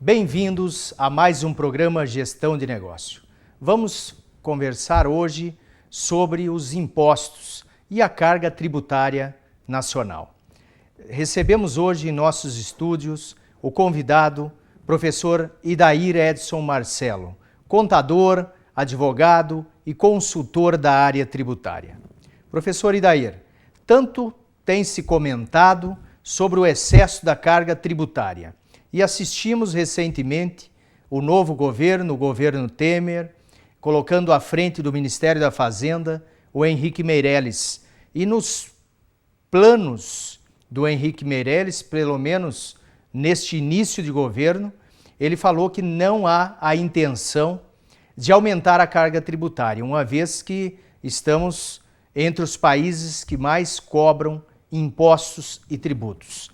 Bem-vindos a mais um programa Gestão de Negócio. Vamos conversar hoje sobre os impostos e a carga tributária nacional. Recebemos hoje em nossos estúdios o convidado, professor Idair Edson Marcelo, contador, advogado e consultor da área tributária. Professor Idair, tanto tem se comentado sobre o excesso da carga tributária e assistimos recentemente o novo governo, o governo Temer, colocando à frente do Ministério da Fazenda o Henrique Meirelles. E nos planos do Henrique Meirelles, pelo menos neste início de governo, ele falou que não há a intenção de aumentar a carga tributária, uma vez que estamos entre os países que mais cobram impostos e tributos.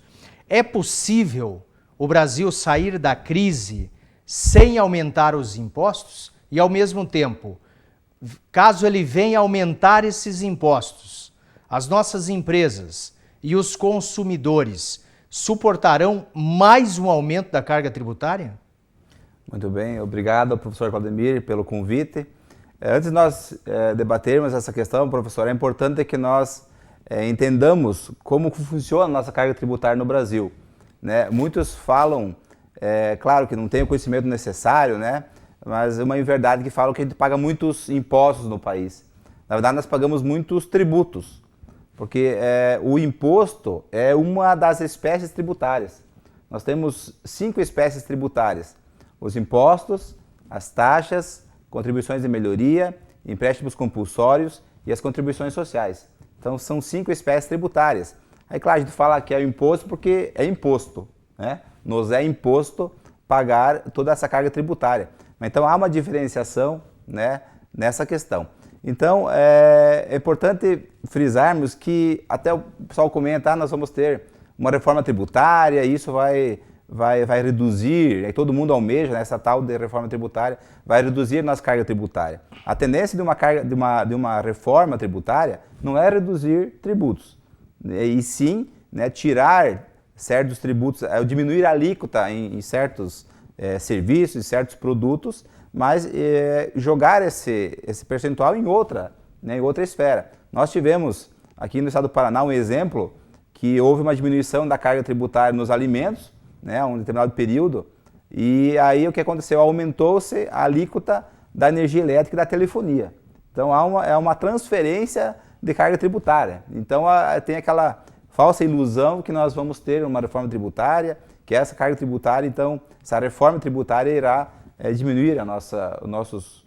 É possível o Brasil sair da crise sem aumentar os impostos? E, ao mesmo tempo, caso ele venha aumentar esses impostos, as nossas empresas e os consumidores suportarão mais um aumento da carga tributária? Muito bem, obrigado ao professor Claudemir pelo convite. Antes de nós debatermos essa questão, professor, é importante que nós entendamos como funciona a nossa carga tributária no Brasil. Né? Muitos falam, claro que não tem o conhecimento necessário, né? Mas é uma verdade que falam que a gente paga muitos impostos no país. Na verdade, nós pagamos muitos tributos, porque o imposto é uma das espécies tributárias. Nós temos 5 espécies tributárias: os impostos, as taxas, contribuições de melhoria, empréstimos compulsórios e as contribuições sociais. Então, são 5 espécies tributárias. Aí, claro, a gente fala que é o imposto porque é imposto, né? Nos é imposto pagar toda essa carga tributária. Então, há uma diferenciação, né, nessa questão. Então, é importante frisarmos que, até o pessoal comenta, nós vamos ter uma reforma tributária, isso vai reduzir, aí todo mundo almeja, né, essa tal de reforma tributária, vai reduzir a nossa carga tributária. A tendência de uma reforma tributária não é reduzir tributos, e sim, né, tirar certos tributos, diminuir a alíquota em certos serviços, em certos produtos, mas jogar esse percentual em outra, né, em outra esfera. Nós tivemos aqui no estado do Paraná um exemplo que houve uma diminuição da carga tributária nos alimentos, né, um determinado período, e aí o que aconteceu? Aumentou-se a alíquota da energia elétrica e da telefonia. Então há uma transferência de carga tributária. Então tem aquela falsa ilusão que nós vamos ter uma reforma tributária, que essa carga tributária, então, essa reforma tributária irá diminuir os nossos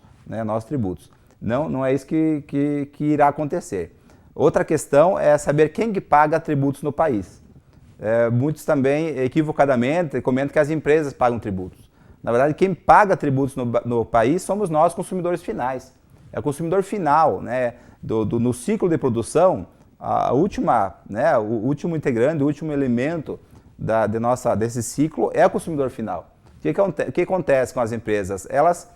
tributos. Não é isso que irá acontecer. Outra questão é saber quem que paga tributos no país. Muitos também, equivocadamente, comentam que as empresas pagam tributos. Na verdade, quem paga tributos no país somos nós, consumidores finais. É o consumidor final, né, no ciclo de produção, o último integrante, o último elemento desse ciclo é o consumidor final. O que acontece com as empresas? Elas,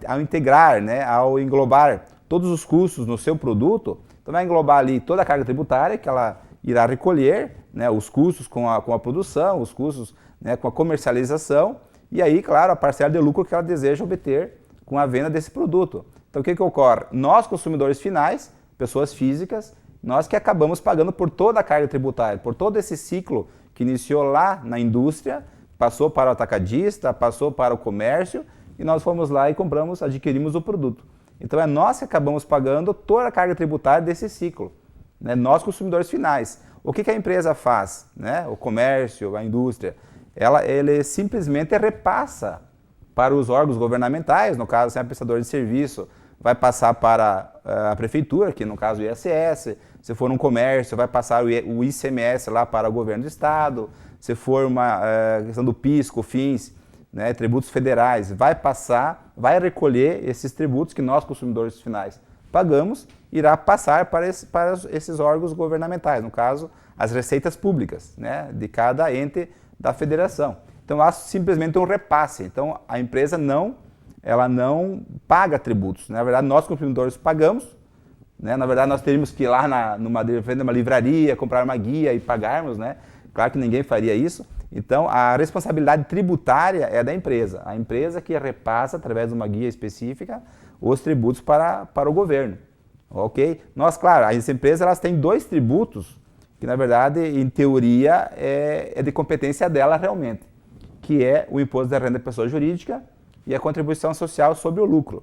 ao integrar, né, ao englobar todos os custos no seu produto, então vai englobar ali toda a carga tributária que ela irá recolher, né, os custos com a produção, os custos, né, com a comercialização, e aí, claro, a parcela de lucro que ela deseja obter com a venda desse produto. Então, o que ocorre? Nós, consumidores finais, pessoas físicas, nós que acabamos pagando por toda a carga tributária, por todo esse ciclo que iniciou lá na indústria, passou para o atacadista, passou para o comércio, e nós fomos lá e compramos, adquirimos o produto. Então, é nós que acabamos pagando toda a carga tributária desse ciclo, né? Nós, consumidores finais. O que a empresa faz, né? O comércio, a indústria? Ele simplesmente repassa para os órgãos governamentais, no caso, se é um prestador de serviço, vai passar para a prefeitura, que no caso o ISS, se for um comércio, vai passar o ICMS lá para o governo do estado, se for uma questão do PIS, COFINS, né, tributos federais, vai recolher esses tributos que nós, consumidores finais, pagamos, irá passar para esses órgãos governamentais, no caso, as receitas públicas, né, de cada ente da federação. Então, há simplesmente um repasse. Então, a empresa ela não paga tributos. Na verdade, nós, consumidores, pagamos. Né? Na verdade, nós teríamos que ir lá numa livraria, comprar uma guia e pagarmos, né? Claro que ninguém faria isso. Então, a responsabilidade tributária é da empresa. A empresa que repassa, através de uma guia específica, os tributos para o governo. Ok? Nós, claro, as empresas elas têm 2 tributos que, na verdade, em teoria, é de competência dela realmente, que é o imposto da renda da pessoa jurídica e a contribuição social sobre o lucro.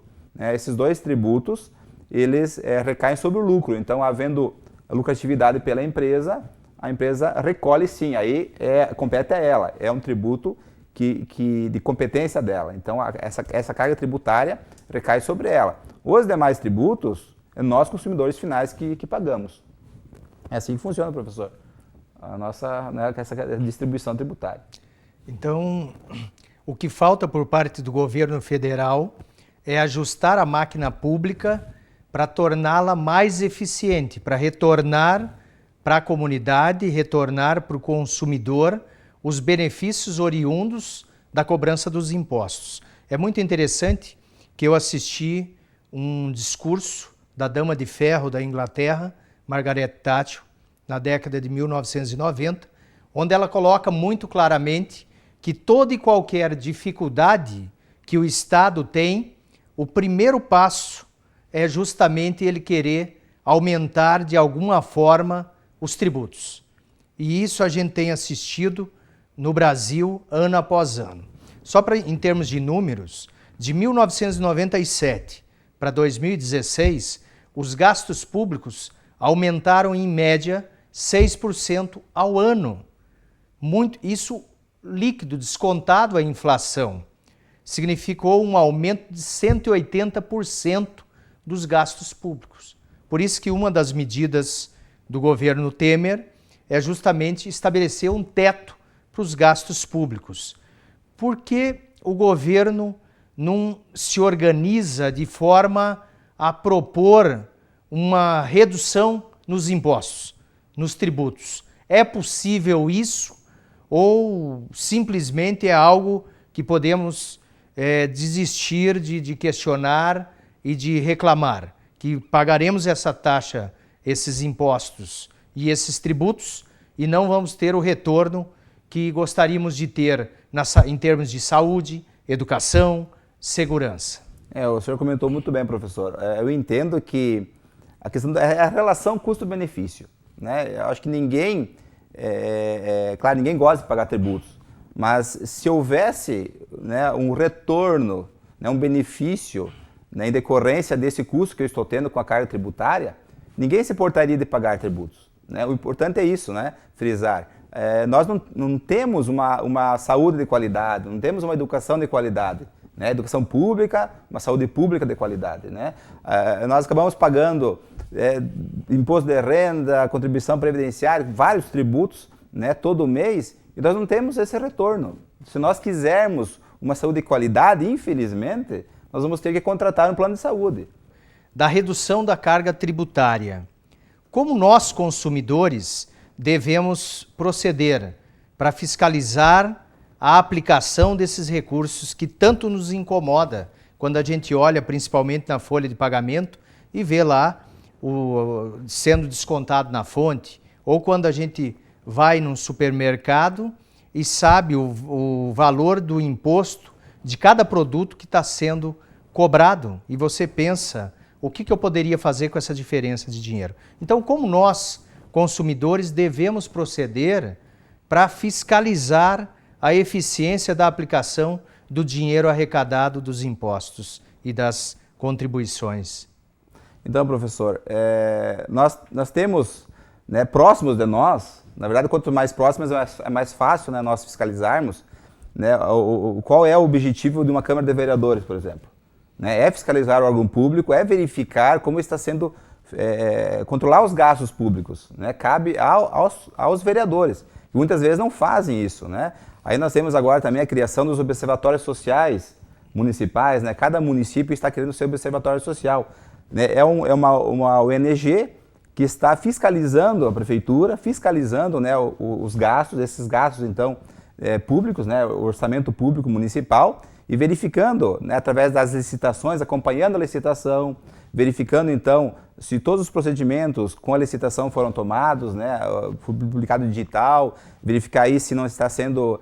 Esses 2 tributos, eles recaem sobre o lucro. Então, havendo lucratividade pela empresa, a empresa recolhe sim, aí compete a ela, é um tributo de competência dela. Então, essa carga tributária recai sobre ela. Os demais tributos, nós consumidores finais que pagamos. É assim que funciona, professor, a nossa essa distribuição tributária. Então, o que falta por parte do governo federal é ajustar a máquina pública para torná-la mais eficiente, para retornar para a comunidade, retornar para o consumidor os benefícios oriundos da cobrança dos impostos. É muito interessante que eu assisti um discurso da Dama de Ferro da Inglaterra, Margaret Thatcher, na década de 1990, onde ela coloca muito claramente que toda e qualquer dificuldade que o Estado tem, o primeiro passo é justamente ele querer aumentar de alguma forma os tributos. E isso a gente tem assistido no Brasil ano após ano. Só em termos de números, de 1997 para 2016, os gastos públicos aumentaram em média 6% ao ano. Isso líquido, descontado a inflação, significou um aumento de 180% dos gastos públicos. Por isso que uma das medidas do governo Temer é justamente estabelecer um teto para os gastos públicos. Por que o governo não se organiza de forma a propor uma redução nos impostos, nos tributos? É possível isso ou simplesmente é algo que podemos desistir de questionar e de reclamar? Que pagaremos essa taxa, esses impostos e esses tributos e não vamos ter o retorno que gostaríamos de ter em termos de saúde, educação, segurança. O senhor comentou muito bem, professor. Eu entendo que a questão é a relação custo-benefício. Eu acho que ninguém, claro, ninguém gosta de pagar tributos, mas se houvesse um retorno, um benefício em decorrência desse custo que eu estou tendo com a carga tributária, ninguém se importaria de pagar tributos. O importante é isso, frisar. Nós não temos uma saúde de qualidade, não temos uma educação de qualidade. Educação pública, uma saúde pública de qualidade. Nós acabamos pagando imposto de renda, contribuição previdenciária, vários tributos todo mês, e nós não temos esse retorno. Se nós quisermos uma saúde de qualidade, infelizmente, nós vamos ter que contratar um plano de saúde. Da redução da carga tributária. Como nós, consumidores, devemos proceder para fiscalizar a aplicação desses recursos que tanto nos incomoda quando a gente olha principalmente na folha de pagamento e vê lá sendo descontado na fonte, ou quando a gente vai num supermercado e sabe o valor do imposto de cada produto que está sendo cobrado e você pensa, o que eu poderia fazer com essa diferença de dinheiro? Então, como nós, consumidores, devemos proceder para fiscalizar a eficiência da aplicação do dinheiro arrecadado dos impostos e das contribuições? Então, professor, nós temos próximos de nós, na verdade, quanto mais próximos é mais fácil nós fiscalizarmos qual é o objetivo de uma Câmara de Vereadores, por exemplo. É fiscalizar o órgão público, é verificar como está sendo, controlar os gastos públicos. Cabe aos vereadores, que muitas vezes não fazem isso. Aí nós temos agora também a criação dos observatórios sociais municipais, cada município está criando seu observatório social. É uma ONG que está fiscalizando a prefeitura, fiscalizando os gastos, esses gastos então públicos, o orçamento público municipal, e verificando, através das licitações, acompanhando a licitação, verificando então se todos os procedimentos com a licitação foram tomados, né, publicado digital, verificar aí se não está sendo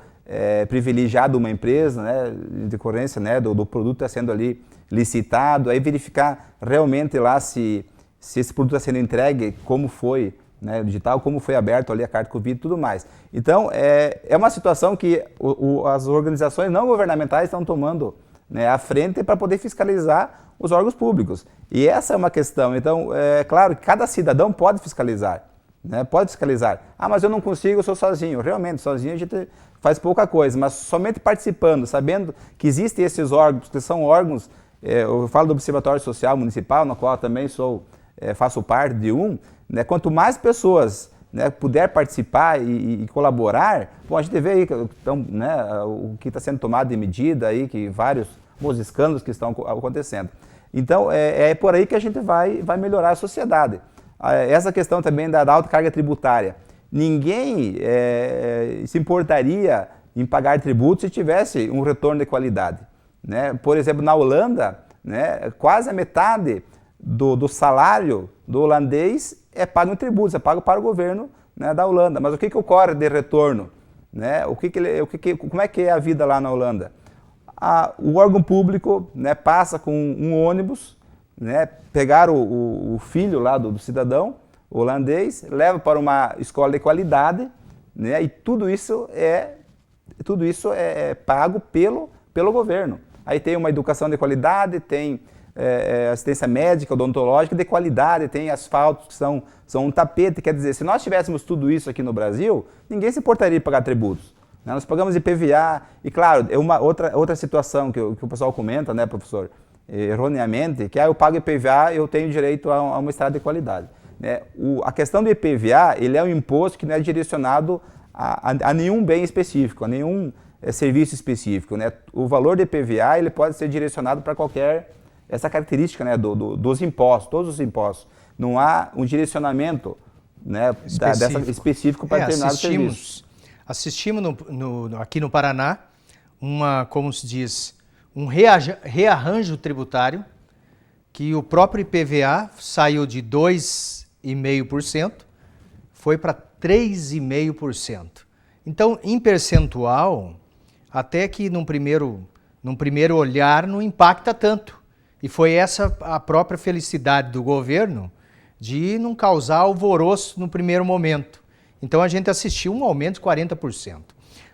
privilegiado uma empresa, né, em decorrência, né, do produto estar sendo ali licitado, aí verificar realmente lá se esse produto está sendo entregue, como foi, né, digital, como foi aberto ali a carta Covid e tudo mais. Então, é uma situação que as organizações não governamentais estão tomando, né, à frente para poder fiscalizar os órgãos públicos. E essa é uma questão. Então, é claro que cada cidadão pode fiscalizar, né, pode fiscalizar. Ah, mas eu não consigo, eu sou sozinho. Realmente, sozinho a gente faz pouca coisa, mas somente participando, sabendo que existem esses órgãos, que são órgãos, eu falo do Observatório Social Municipal, no qual também faço parte de né, quanto mais pessoas, né, puder participar e colaborar, bom, a gente vê aí então, né, o que está sendo tomado de medida, aí, que vários os escândalos que estão acontecendo. Então, é por aí que a gente vai melhorar a sociedade. Essa questão também da alta carga tributária. Ninguém se importaria em pagar tributos se tivesse um retorno de qualidade, né? Por exemplo, na Holanda, né, quase a metade do salário do holandês é pago em tributos, é pago para o governo, né, da Holanda. Mas o que ocorre de retorno? Né? Como é que é a vida lá na Holanda? O órgão público, né, passa com um ônibus, né, pegar o filho lá do cidadão holandês, leva para uma escola de qualidade, né, e tudo isso é pago pelo governo. Aí tem uma educação de qualidade, tem assistência médica, odontológica de qualidade, tem asfaltos que são um tapete. Quer dizer, se nós tivéssemos tudo isso aqui no Brasil, ninguém se importaria de pagar tributos. Né? Nós pagamos IPVA, e claro, é uma outra situação que o pessoal comenta, né, professor, erroneamente, que eu pago IPVA, eu tenho direito a uma estrada de qualidade. Né? A questão do IPVA, ele é um imposto que não é direcionado a nenhum bem específico, a nenhum serviço específico. Né? O valor do IPVA, ele pode ser direcionado para qualquer, essa característica, né, dos impostos, todos os impostos. Não há um direcionamento, né, específico para determinados serviços. Assistimos aqui no Paraná como se diz, um rearranjo tributário, que o próprio IPVA saiu de 2,5%, foi para 3,5%. Então, em percentual, até que num primeiro olhar não impacta tanto. E foi essa a própria felicidade do governo de não causar alvoroço no primeiro momento. Então a gente assistiu um aumento de 40%.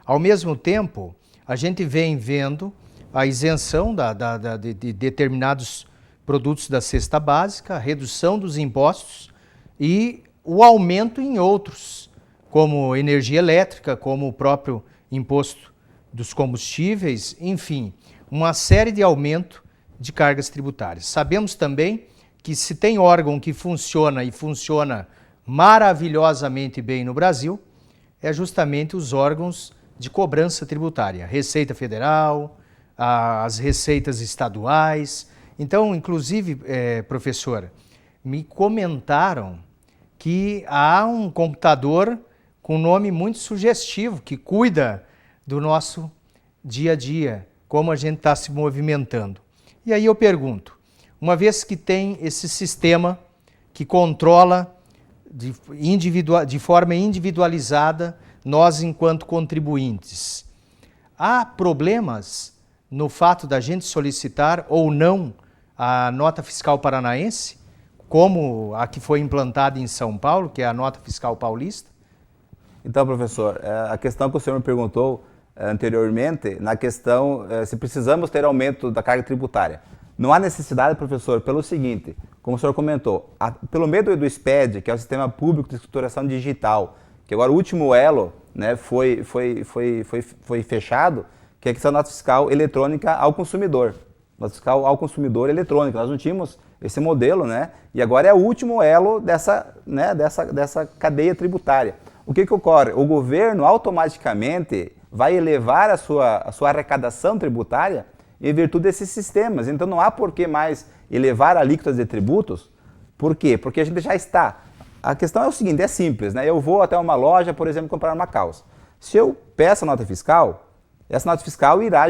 Ao mesmo tempo, a gente vem vendo a isenção de determinados produtos da cesta básica, a redução dos impostos e o aumento em outros, como energia elétrica, como o próprio imposto dos combustíveis, enfim, uma série de aumento de cargas tributárias. Sabemos também que se tem órgão que funciona e funciona maravilhosamente bem no Brasil, é justamente os órgãos de cobrança tributária, Receita Federal, as receitas estaduais. Então, inclusive, professora, me comentaram que há um computador com nome muito sugestivo que cuida do nosso dia a dia, como a gente está se movimentando. E aí eu pergunto, uma vez que tem esse sistema que controla de forma individualizada nós enquanto contribuintes, há problemas no fato da gente solicitar ou não a nota fiscal paranaense, como a que foi implantada em São Paulo, que é a nota fiscal paulista? Então, professor, a questão que o senhor me perguntou anteriormente, na questão se precisamos ter aumento da carga tributária. Não há necessidade, professor, pelo seguinte, como o senhor comentou, pelo meio do SPED, que é o Sistema Público de Escrituração Digital, que agora o último elo, né, foi fechado, que é a questão da nota fiscal eletrônica ao consumidor. Nota fiscal ao consumidor eletrônica. Nós não tínhamos esse modelo, né? E agora é o último elo dessa cadeia tributária. O que ocorre? O governo automaticamente vai elevar a sua arrecadação tributária em virtude desses sistemas. Então não há por que mais elevar alíquotas de tributos. Por quê? Porque a gente já está. A questão é o seguinte, é simples, né? Eu vou até uma loja, por exemplo, comprar uma calça. Se eu peço a nota fiscal, essa nota fiscal irá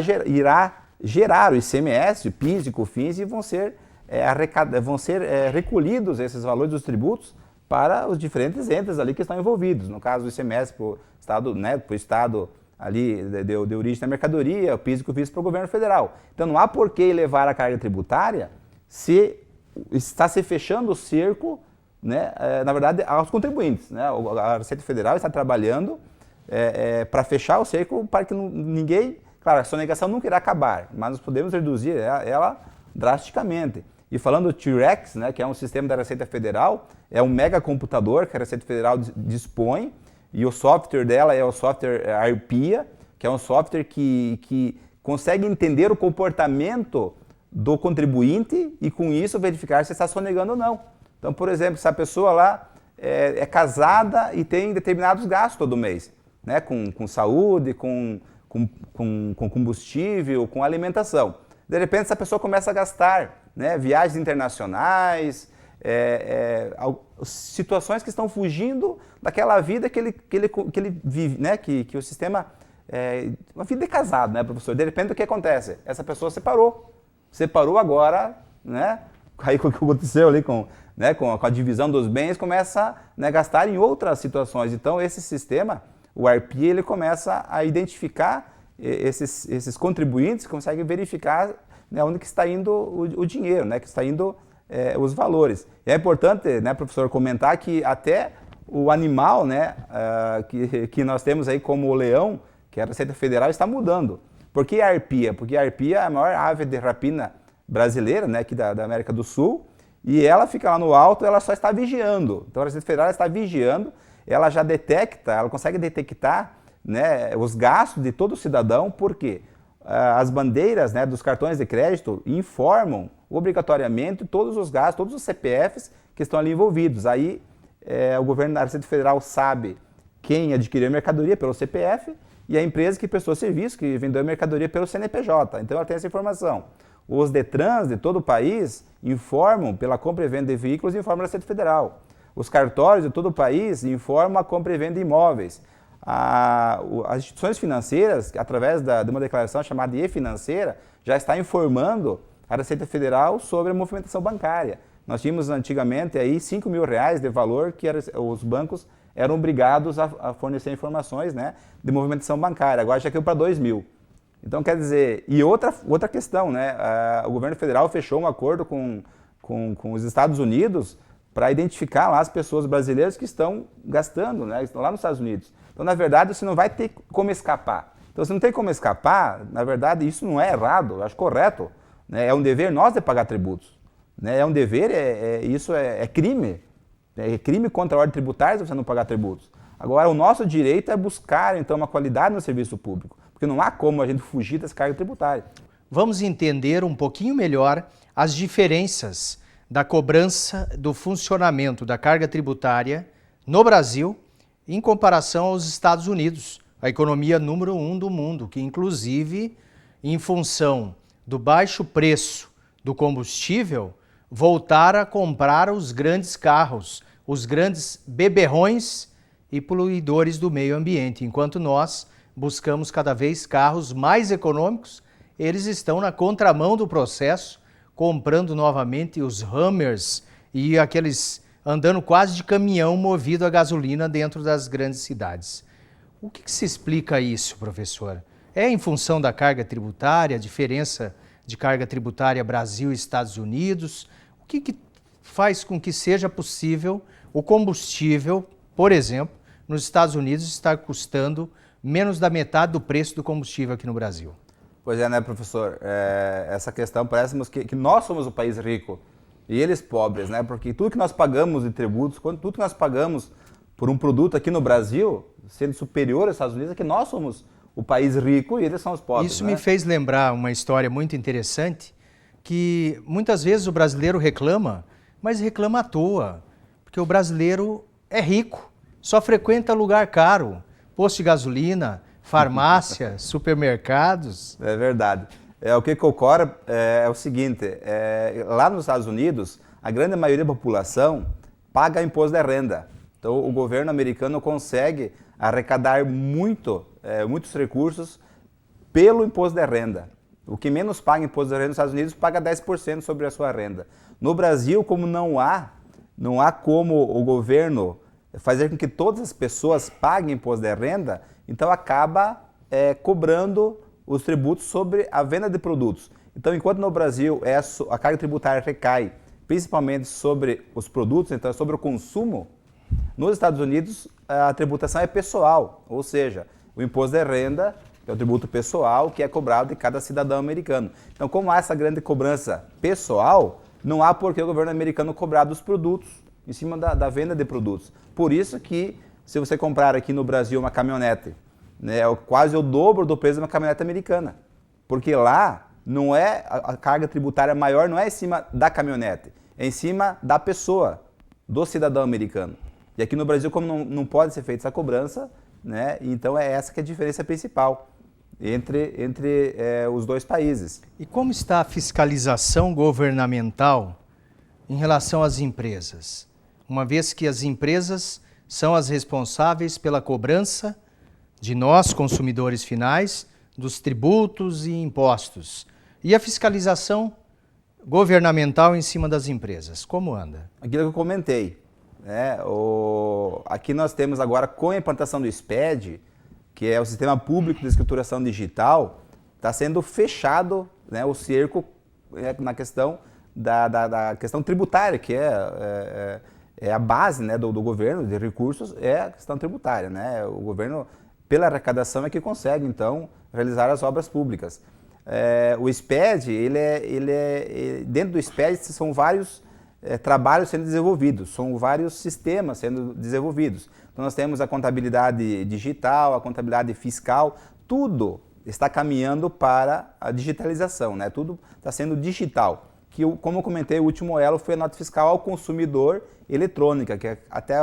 gerar o ICMS, o PIS e COFINS e vão ser vão ser recolhidos esses valores dos tributos para os diferentes entes ali que estão envolvidos. No caso do ICMS para o Estado, né, para o Estado ali de origem da mercadoria, o PIS e COFINS para o governo federal. Então não há por que elevar a carga tributária se está se fechando o cerco, né, na verdade, aos contribuintes. Né? A Receita Federal está trabalhando para fechar o cerco para que ninguém... Claro, a sonegação nunca irá acabar, mas nós podemos reduzir ela drasticamente. E falando do T-Rex, né, que é um sistema da Receita Federal, é um mega computador que a Receita Federal dispõe, e o software dela é o software ARPIA, que é um software que consegue entender o comportamento do contribuinte e com isso verificar se está sonegando ou não. Então, por exemplo, se a pessoa lá é casada e tem determinados gastos todo mês, né, com saúde, com combustível, com alimentação. De repente, essa pessoa começa a gastar, né, viagens internacionais, situações que estão fugindo daquela vida que ele vive, né, que o sistema... uma vida de casado, né, professor? De repente, o que acontece? Essa pessoa separou agora, né, aí o que aconteceu ali com a divisão dos bens, começa a gastar em outras situações. Então, esse sistema, o ARPIA, ele começa a identificar esses contribuintes, consegue verificar, né, onde que está indo o dinheiro, né, que está indo os valores. E é importante, né, professor, comentar que até o animal, né, que nós temos aí como o leão, que a Receita Federal, está mudando. Por que a arpia? Porque a arpia é a maior ave de rapina brasileira, né, aqui da América do Sul, e ela fica lá no alto, ela só está vigiando. Então a Receita Federal está vigiando, ela já detecta, ela consegue detectar, né, os gastos de todo cidadão, porque as bandeiras, né, dos cartões de crédito informam obrigatoriamente todos os gastos, todos os CPFs que estão ali envolvidos. Aí o governo da Receita Federal sabe quem adquiriu a mercadoria pelo CPF e a empresa que prestou serviço, que vendeu a mercadoria pelo CNPJ. Então ela tem essa informação. Os DETRANs de todo o país informam pela compra e venda de veículos e informam a Receita Federal. Os cartórios de todo o país informam a compra e venda de imóveis. As instituições financeiras, através de uma declaração chamada e-financeira, já está informando a Receita Federal sobre a movimentação bancária. Nós tínhamos antigamente aí R$5.000 de valor que os bancos eram obrigados a fornecer informações, né, de movimentação bancária. Agora já caiu para R$2.000. Então, quer dizer, e outra questão, né, o governo federal fechou um acordo com os Estados Unidos para identificar lá as pessoas brasileiras que estão gastando, né, estão lá nos Estados Unidos. Então, na verdade, você não vai ter como escapar. Então, se não tem como escapar, na verdade, isso não é errado, eu acho correto. Né, é um dever nós de pagar tributos. Né, é um dever, isso é crime. É crime contra a ordem tributária se você não pagar tributos. Agora, o nosso direito é buscar, então, uma qualidade no serviço público, porque não há como a gente fugir dessa carga tributária. Vamos entender um pouquinho melhor as diferenças da cobrança do funcionamento da carga tributária no Brasil em comparação aos Estados Unidos, a economia número 1 do mundo, que inclusive, em função do baixo preço do combustível, voltaram a comprar os grandes carros, os grandes beberrões e poluidores do meio ambiente. Enquanto nós buscamos cada vez carros mais econômicos, eles estão na contramão do processo, comprando novamente os Hummers e aqueles andando quase de caminhão movido a gasolina dentro das grandes cidades. O que se explica isso, professor? É em função da carga tributária, a diferença de carga tributária Brasil e Estados Unidos? O que faz com que seja possível o combustível, por exemplo, nos Estados Unidos estar custando menos da metade do preço do combustível aqui no Brasil? Pois é, né, professor? Essa questão parece que nós somos o país rico e eles pobres, né? Porque tudo que nós pagamos de tributos, tudo que nós pagamos por um produto aqui no Brasil, sendo superior aos Estados Unidos, é que nós somos o país rico e eles são os pobres. Isso, né? Me fez lembrar uma história muito interessante, que muitas vezes o brasileiro reclama, mas reclama à toa, porque o brasileiro é rico, só frequenta lugar caro, posto de gasolina, farmácia, supermercados. É verdade. O que ocorre é o seguinte, lá nos Estados Unidos, a grande maioria da população paga imposto de renda. Então, o governo americano consegue arrecadar muitos recursos pelo imposto de renda. O que menos paga imposto de renda nos Estados Unidos paga 10% sobre a sua renda. No Brasil, como não há como o governo fazer com que todas as pessoas paguem imposto de renda, então acaba cobrando os tributos sobre a venda de produtos. Então, enquanto no Brasil a carga tributária recai principalmente sobre os produtos, então sobre o consumo, nos Estados Unidos a tributação é pessoal, ou seja, o imposto de renda é o tributo pessoal que é cobrado de cada cidadão americano. Então, como há essa grande cobrança pessoal, não há por que o governo americano cobrar dos produtos, em cima da venda de produtos. Por isso que, se você comprar aqui no Brasil uma caminhonete, né, é quase o dobro do preço de uma caminhonete americana. Porque lá não é a carga tributária maior, não é em cima da caminhonete, é em cima da pessoa, do cidadão americano. E aqui no Brasil, como não pode ser feita essa cobrança, né, então é essa que é a diferença principal entre os dois países. E como está a fiscalização governamental em relação às empresas? Uma vez que as empresas são as responsáveis pela cobrança de nós, consumidores finais, dos tributos e impostos. E a fiscalização governamental em cima das empresas, como anda? Aquilo que eu comentei, né? Aqui nós temos agora, com a implantação do SPED, que é o Sistema Público de Escrituração Digital, está sendo fechado, né, o cerco na questão da questão tributária, que é a base, né, do governo de recursos, é a questão tributária, né? O governo, pela arrecadação, é que consegue, então, realizar as obras públicas. O SPED, dentro do SPED são vários trabalhos sendo desenvolvidos, são vários sistemas sendo desenvolvidos. Então nós temos a contabilidade digital, a contabilidade fiscal, tudo está caminhando para a digitalização, né? Tudo está sendo digital. Que, como eu comentei, o último elo foi a nota fiscal ao consumidor eletrônica, que até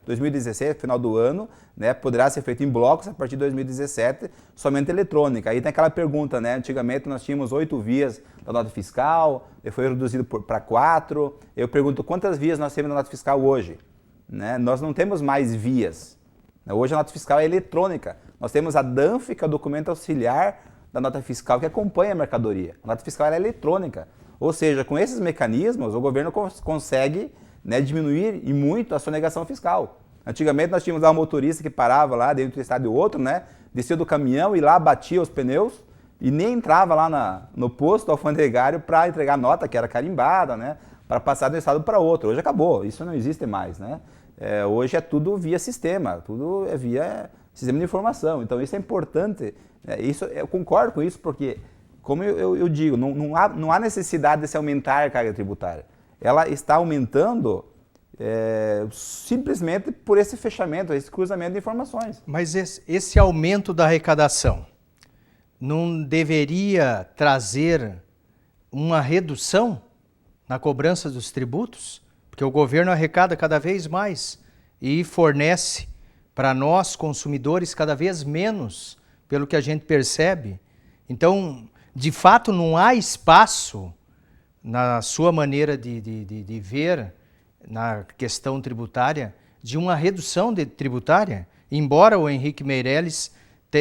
2016, final do ano, né, poderá ser feito em blocos, a partir de 2017, somente eletrônica. Aí tem aquela pergunta, né? Antigamente nós tínhamos 8 vias da nota fiscal, foi reduzido para 4. Eu pergunto, quantas vias nós temos na nota fiscal hoje? Né? Nós não temos mais vias. Hoje a nota fiscal é eletrônica. Nós temos a DANF, que é o documento auxiliar da nota fiscal, que acompanha a mercadoria. A nota fiscal é eletrônica. Ou seja, com esses mecanismos, o governo consegue, né, diminuir e muito a sonegação fiscal. Antigamente nós tínhamos lá um motorista que parava lá dentro do estado e outro, né, descia do caminhão e lá batia os pneus e nem entrava lá no posto alfandegário para entregar a nota, que era carimbada, né, para passar de um estado para outro. Hoje acabou, isso não existe mais, né? Hoje é tudo via sistema, tudo é via sistema de informação. Então isso é importante, eu concordo com isso porque, como eu digo, não há necessidade de se aumentar a carga tributária. Ela está aumentando simplesmente por esse fechamento, esse cruzamento de informações. Mas esse aumento da arrecadação não deveria trazer uma redução na cobrança dos tributos? Porque o governo arrecada cada vez mais e fornece para nós, consumidores, cada vez menos, pelo que a gente percebe. Então, de fato, não há espaço, na sua maneira de ver, na questão tributária, de uma redução tributária, embora o Henrique Meirelles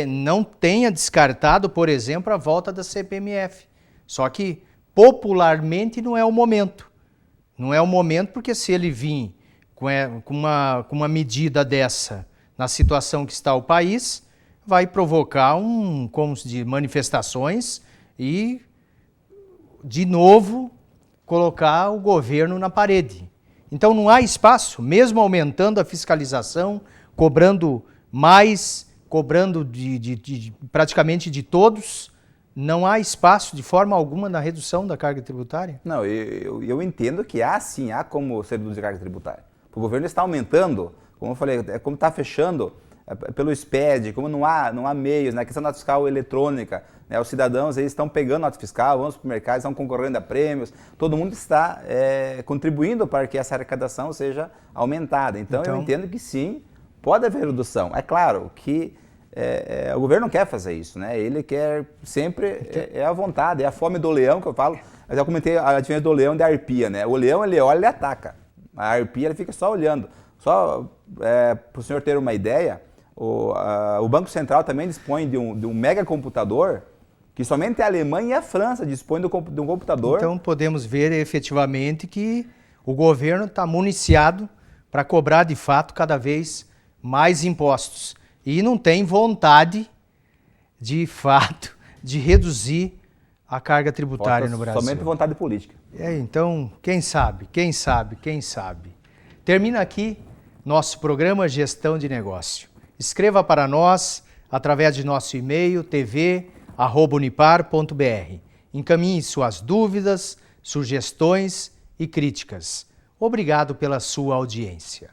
não tenha descartado, por exemplo, a volta da CPMF. Só que, popularmente, não é o momento. Não é o momento porque se ele vir com uma medida dessa na situação que está o país, vai provocar como se diz, manifestações e, de novo, colocar o governo na parede. Então não há espaço, mesmo aumentando a fiscalização, cobrando mais, cobrando praticamente de todos, não há espaço de forma alguma na redução da carga tributária? Não, eu entendo que há como se reduzir a carga tributária. O governo está aumentando, como eu falei, como está fechando pelo SPED, como não há meios, né? A questão da nota fiscal eletrônica, né? Os cidadãos eles estão pegando nota fiscal, vão ao supermercado, estão concorrendo a prêmios, todo mundo está contribuindo para que essa arrecadação seja aumentada. Então eu entendo que sim, pode haver redução. É claro que o governo não quer fazer isso, né? Ele quer sempre, a vontade, é a fome do leão que eu falo. Eu já comentei a diferença do leão e da arpia, né? O leão, ele olha e ataca. A arpia, ele fica só olhando. Só para o senhor ter uma ideia, o Banco Central também dispõe de um mega computador que somente a Alemanha e a França dispõem de um computador. Então podemos ver efetivamente que o governo está municiado para cobrar de fato cada vez mais impostos e não tem vontade de fato de reduzir a carga tributária no Brasil. Somente vontade política. Então, quem sabe. Termina aqui nosso programa Gestão de Negócio. Escreva para nós através de nosso e-mail tv@unipar.br. Encaminhe suas dúvidas, sugestões e críticas. Obrigado pela sua audiência.